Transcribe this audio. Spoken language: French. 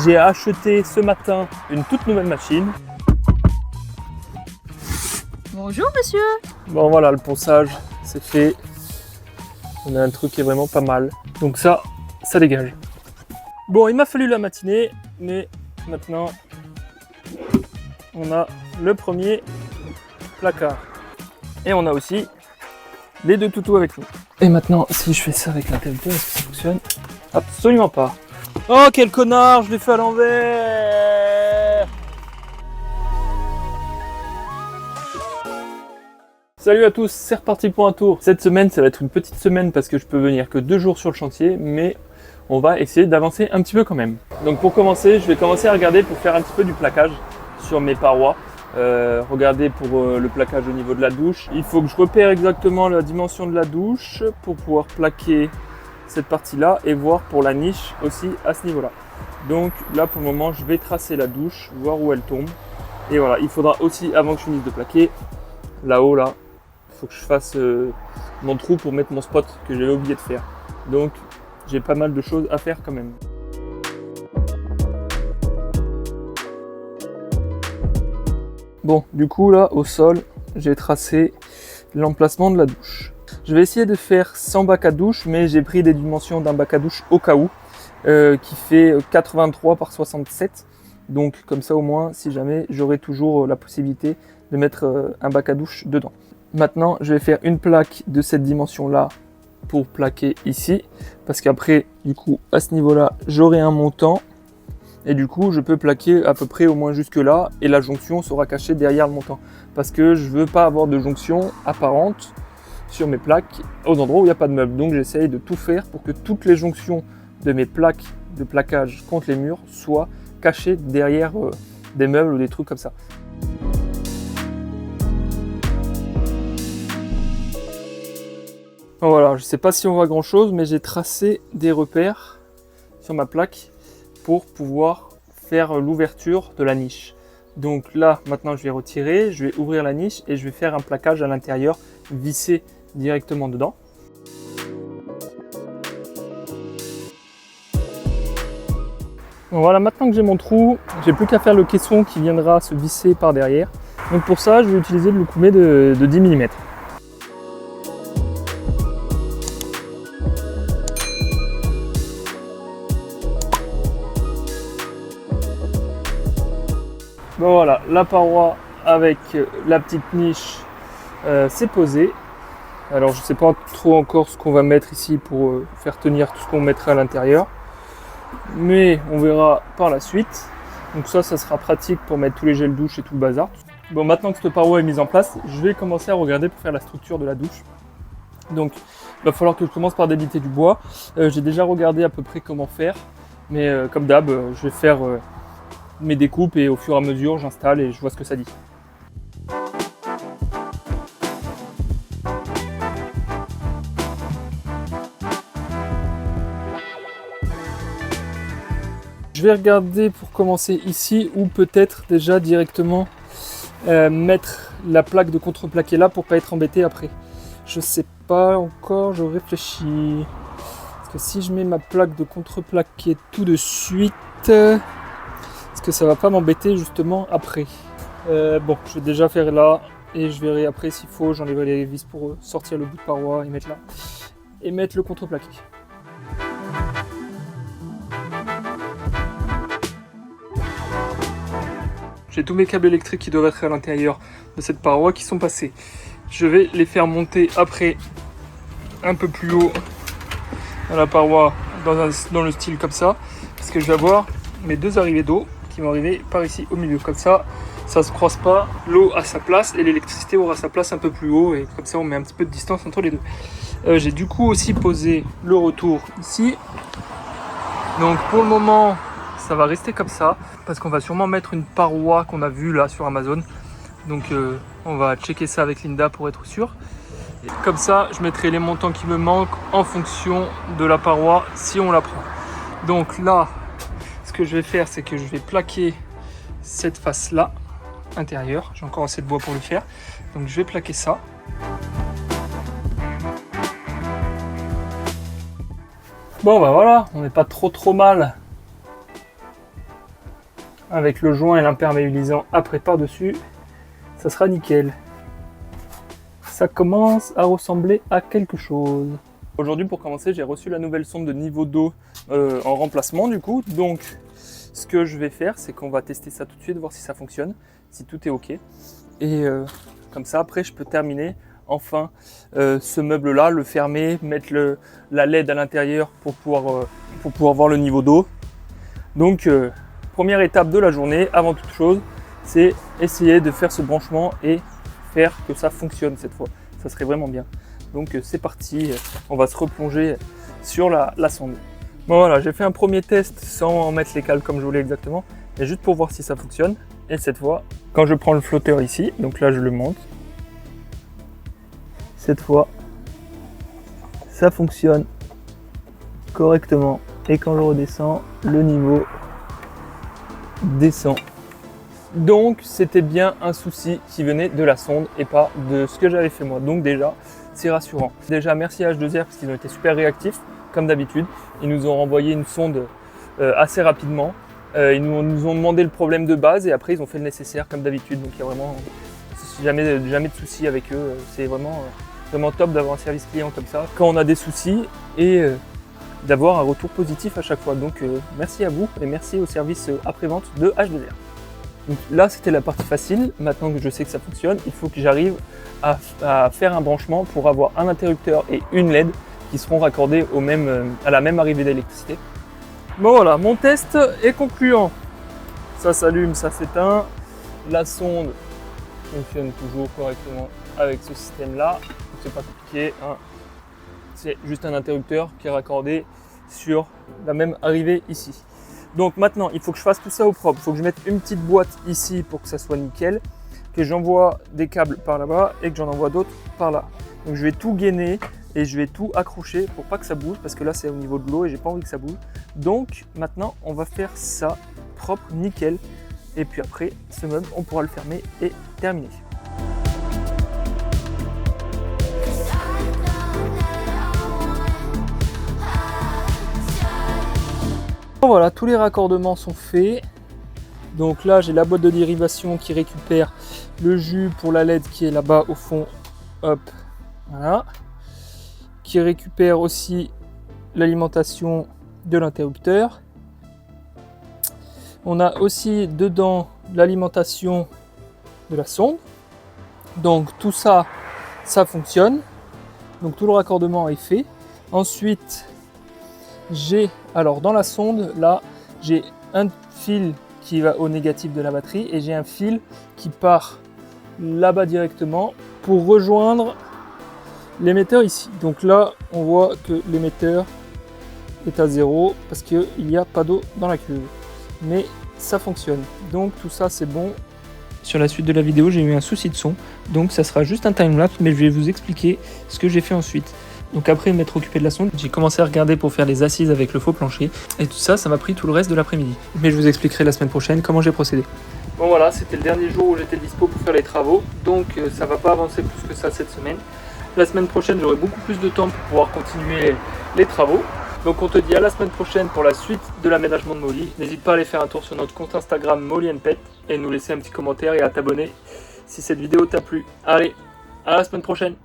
J'ai acheté ce matin une toute nouvelle machine. Bonjour monsieur. Bon voilà, le ponçage c'est fait. On a un truc qui est vraiment pas mal. Donc ça dégage. Bon, il m'a fallu la matinée, mais maintenant on a le premier placard. Et on a aussi les deux toutous avec nous. Et maintenant, si je fais ça avec l'interrupteur, est-ce que ça fonctionne? Absolument pas. Oh quel connard, je l'ai fait à l'envers. Salut à tous, c'est reparti pour un tour. Cette semaine, ça va être une petite semaine parce que je peux venir que 2 jours sur le chantier, mais on va essayer d'avancer un petit peu quand même. Donc pour commencer, je vais commencer à regarder pour faire un petit peu du plaquage sur mes parois. Regardez pour le plaquage au niveau de la douche. Il faut que je repère exactement la dimension de la douche pour pouvoir plaquer cette partie-là et voir pour la niche aussi à ce niveau-là. Donc là pour le moment, je vais tracer la douche, voir où elle tombe. Et voilà, il faudra aussi, avant que je finisse de plaquer, là-haut, là, il faut que je fasse mon trou pour mettre mon spot que j'avais oublié de faire. Donc j'ai pas mal de choses à faire quand même. Bon, du coup là, au sol, j'ai tracé l'emplacement de la douche. Je vais essayer de faire sans bac à douche, mais j'ai pris des dimensions d'un bac à douche au cas où, qui fait 83 par 67. Donc comme ça au moins, si jamais, j'aurai toujours la possibilité de mettre un bac à douche dedans. Maintenant, je vais faire une plaque de cette dimension-là pour plaquer ici, parce qu'après, du coup, à ce niveau-là, j'aurai un montant. Et du coup, je peux plaquer à peu près au moins jusque là et la jonction sera cachée derrière le montant. Parce que je veux pas avoir de jonction apparente sur mes plaques aux endroits où il n'y a pas de meubles. Donc j'essaye de tout faire pour que toutes les jonctions de mes plaques de plaquage contre les murs soient cachées derrière des meubles ou des trucs comme ça. Voilà, je sais pas si on voit grand chose, mais j'ai tracé des repères sur ma plaque pour pouvoir faire l'ouverture de la niche. Donc là, maintenant je vais retirer, je vais ouvrir la niche et je vais faire un plaquage à l'intérieur, visser directement dedans. Donc voilà, maintenant que j'ai mon trou, j'ai plus qu'à faire le caisson qui viendra se visser par derrière. Donc pour ça, je vais utiliser le loukoumet de 10 mm. Bon voilà, la paroi avec la petite niche c'est posé. Alors je ne sais pas trop encore ce qu'on va mettre ici pour faire tenir tout ce qu'on mettra à l'intérieur. Mais on verra par la suite. Donc ça sera pratique pour mettre tous les gels douche et tout le bazar. Bon, maintenant que cette paroi est mise en place, je vais commencer à regarder pour faire la structure de la douche. Donc il va falloir que je commence par débiter du bois. J'ai déjà regardé à peu près comment faire. Mais comme d'hab, je vais faire mes découpes et au fur et à mesure j'installe et je vois ce que ça dit. Je vais regarder pour commencer ici ou peut-être déjà directement mettre la plaque de contreplaqué là pour pas être embêté après. Je sais pas encore, je réfléchis. Parce que si je mets ma plaque de contreplaqué tout de suite, est-ce que ça va pas m'embêter justement après? Bon, je vais déjà faire là et je verrai après s'il faut, j'enlèverai les vis pour sortir le bout de paroi et mettre là. Et mettre le contreplaqué. J'ai tous mes câbles électriques qui doivent être à l'intérieur de cette paroi qui sont passés. Je vais les faire monter après un peu plus haut dans la paroi dans le style comme ça. Parce que je vais avoir mes deux arrivées d'eau qui vont arriver par ici au milieu. Comme ça, ça ne se croise pas. L'eau a sa place et l'électricité aura sa place un peu plus haut. Et comme ça, on met un petit peu de distance entre les deux. J'ai du coup aussi posé le retour ici. Donc pour le moment, ça va rester comme ça. Parce qu'on va sûrement mettre une paroi qu'on a vue là sur Amazon. Donc on va checker ça avec Linda pour être sûr. Et comme ça, je mettrai les montants qui me manquent en fonction de la paroi si on la prend. Donc là, ce que je vais faire, c'est que je vais plaquer cette face-là, intérieure. J'ai encore assez de bois pour le faire. Donc je vais plaquer ça. Bon bah voilà, on n'est pas trop mal avec le joint et l'imperméabilisant après par-dessus, ça sera nickel. Ça commence à ressembler à quelque chose. Aujourd'hui pour commencer, j'ai reçu la nouvelle sonde de niveau d'eau en remplacement du coup, donc ce que je vais faire, c'est qu'on va tester ça tout de suite, voir si ça fonctionne, si tout est ok. Et comme ça, après, je peux terminer enfin ce meuble-là, le fermer, mettre la LED à l'intérieur pour pouvoir voir le niveau d'eau. Donc, première étape de la journée, avant toute chose, c'est essayer de faire ce branchement et faire que ça fonctionne cette fois. Ça serait vraiment bien. Donc, c'est parti, on va se replonger sur la sonde. Bon voilà, j'ai fait un premier test sans mettre les câbles comme je voulais exactement, mais juste pour voir si ça fonctionne. Et cette fois, quand je prends le flotteur ici, donc là je le monte, cette fois, ça fonctionne correctement. Et quand je redescends, le niveau descend. Donc c'était bien un souci qui venait de la sonde et pas de ce que j'avais fait moi. Donc déjà, c'est rassurant. Déjà merci à H2R parce qu'ils ont été super réactifs. Comme d'habitude, ils nous ont renvoyé une sonde assez rapidement. Ils nous ont demandé le problème de base et après ils ont fait le nécessaire comme d'habitude. Donc il y a vraiment jamais de soucis avec eux. C'est vraiment top d'avoir un service client comme ça quand on a des soucis et d'avoir un retour positif à chaque fois. Donc merci à vous et merci au service après-vente de H2R. Donc là c'était la partie facile. Maintenant que je sais que ça fonctionne, il faut que j'arrive à faire un branchement pour avoir un interrupteur et une LED qui seront raccordés à la même arrivée d'électricité. Bon voilà, mon test est concluant. Ça s'allume, ça s'éteint. La sonde fonctionne toujours correctement avec ce système-là. C'est pas compliqué, hein. C'est juste un interrupteur qui est raccordé sur la même arrivée ici. Donc maintenant, il faut que je fasse tout ça au propre. Il faut que je mette une petite boîte ici pour que ça soit nickel, que j'envoie des câbles par là-bas et que j'en envoie d'autres par là. Donc je vais tout gainer et je vais tout accrocher pour pas que ça bouge parce que là c'est au niveau de l'eau et j'ai pas envie que ça bouge. Donc maintenant on va faire ça propre, nickel, et puis après ce meuble on pourra le fermer et terminer. Bon, voilà, tous les raccordements sont faits. Donc là j'ai la boîte de dérivation qui récupère le jus pour la LED qui est là-bas au fond, hop, voilà, qui récupère aussi l'alimentation de l'interrupteur. On a aussi dedans l'alimentation de la sonde. Donc tout ça, ça fonctionne. Donc tout le raccordement est fait. Ensuite, alors dans la sonde, là, j'ai un fil qui va au négatif de la batterie et j'ai un fil qui part là-bas directement pour rejoindre l'émetteur ici. Donc là, on voit que l'émetteur est à 0 parce qu'il n'y a pas d'eau dans la cuve. Mais ça fonctionne. Donc tout ça, c'est bon. Sur la suite de la vidéo, j'ai eu un souci de son. Donc ça sera juste un timelapse, mais je vais vous expliquer ce que j'ai fait ensuite. Donc après m'être occupé de la sonde, j'ai commencé à regarder pour faire les assises avec le faux plancher. Et tout ça, ça m'a pris tout le reste de l'après-midi. Mais je vous expliquerai la semaine prochaine comment j'ai procédé. Bon voilà, c'était le dernier jour où j'étais dispo pour faire les travaux. Donc ça va pas avancer plus que ça cette semaine. La semaine prochaine, j'aurai beaucoup plus de temps pour pouvoir continuer les travaux. Donc on te dit à la semaine prochaine pour la suite de l'aménagement de Molly. N'hésite pas à aller faire un tour sur notre compte Instagram Molly & Pet et nous laisser un petit commentaire et à t'abonner si cette vidéo t'a plu. Allez, à la semaine prochaine.